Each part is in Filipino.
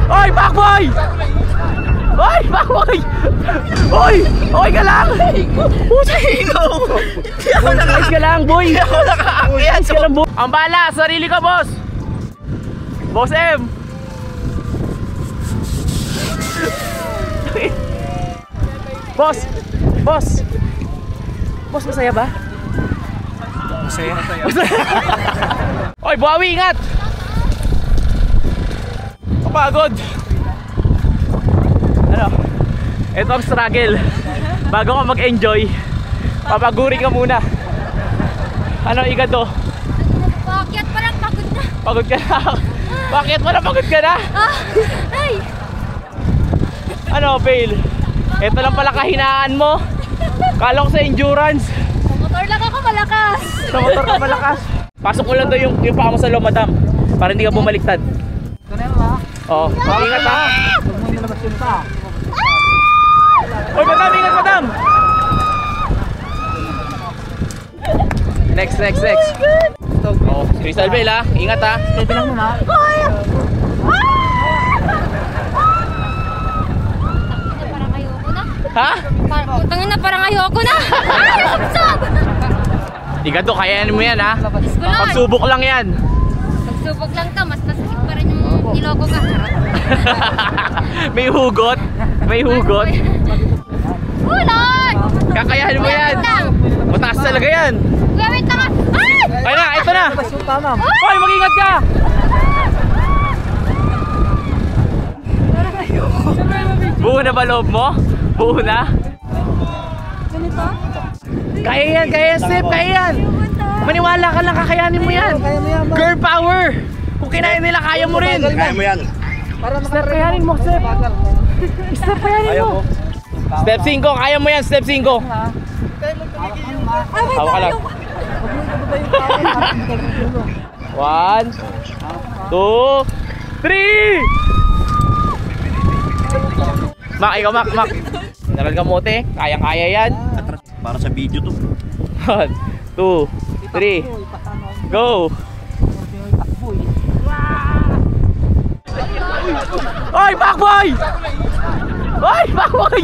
Oy, Backboy! Oy, Backboy! Oy! Oy ka lang! Putay ko! Oy ka lang, boy! Oy ka lang, boy! Ang bala, sarili ka, boss! Boss M! Boss! Boss! Boss, masaya ba? Masaya. Oy, buhawi, ingat! Kapagod! Ano? Ito ang struggle. Bago ka mag-enjoy, papaguri ka muna. Ano, Igado? Bakit parang pagod na? Pagod ka na? Bakit parang pagod ka na? Ay! Ano, Bale? Ito lang pala kahinaan mo. Kala ko sa endurance. Sa motor lang ako malakas. Sa motor ka malakas. Pasok mo lang daw yung paa mo sa loob, madam. Para hindi ka bumaliktad. Oo, ingat ha. Huwag mo nalabas yun pa. Oy, madam, ingat, madam. Next. Oh, Crystal Bell ha. Ingat ha. Steady lang muna. Parang ayoko na. Ha? Putangin na, parang ayoko na. Ay, nasabsab! Igado, kayanin mo yan ha. Iskulon. Pagsubok lang yan. Pagsubok lang to, mas masakit pa rin yung niloko ka. May hugot. May hugot. Ulan! Kakayanin mo yan. Mataas talaga yan. Wait lang ah. Ay! Ay na, ito na. Labas yung pa, ma'am. Hoy, mag-ingat ka. Buo na ba loob mo? Buo na? Ganito? Kaya yan, Step, kaya yan. Maniwala ka lang, kakayanin mo yan. Kaya mo yan, ma'am. Girl power. Kung kinain nila, kaya mo rin. Kaya mo yan. Step, kayanin mo, Step. Step, kayanin mo. Step 5, kaya mo yan, Step 5. Hawa ka lang. 1, 2, 3. Mak, ikaw Mak. Daral kamote, kayang-kaya yan. Para sa video to. 1, 2, 3. Go! Oy, Backboy! Oy, Backboy!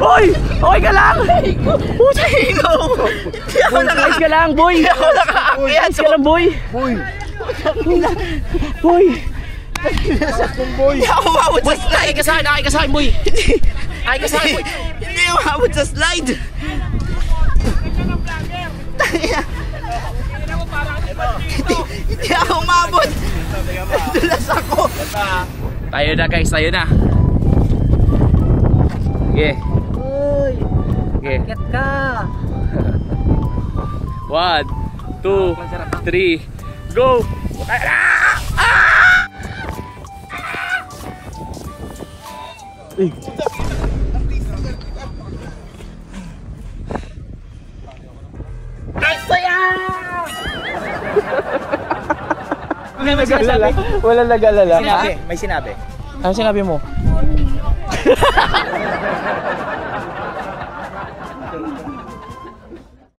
Oy! Oy ka lang! Putay ko! Ayos ka lang, boy! Ayos ka lang, boy! Boy! Boy! Hindi ako umabot sa slide! Nakay ka sa akin, boy! Nakay ka sa akin, boy! Hindi ako umabot sa slide! Hindi ako umabot! Dulas ako! Tayo na guys, tayo na! Sige! Uy! Sige! Get ka! 1, 2, 3, go! Wala nag-alala. May sinabi. Ano sinabi mo?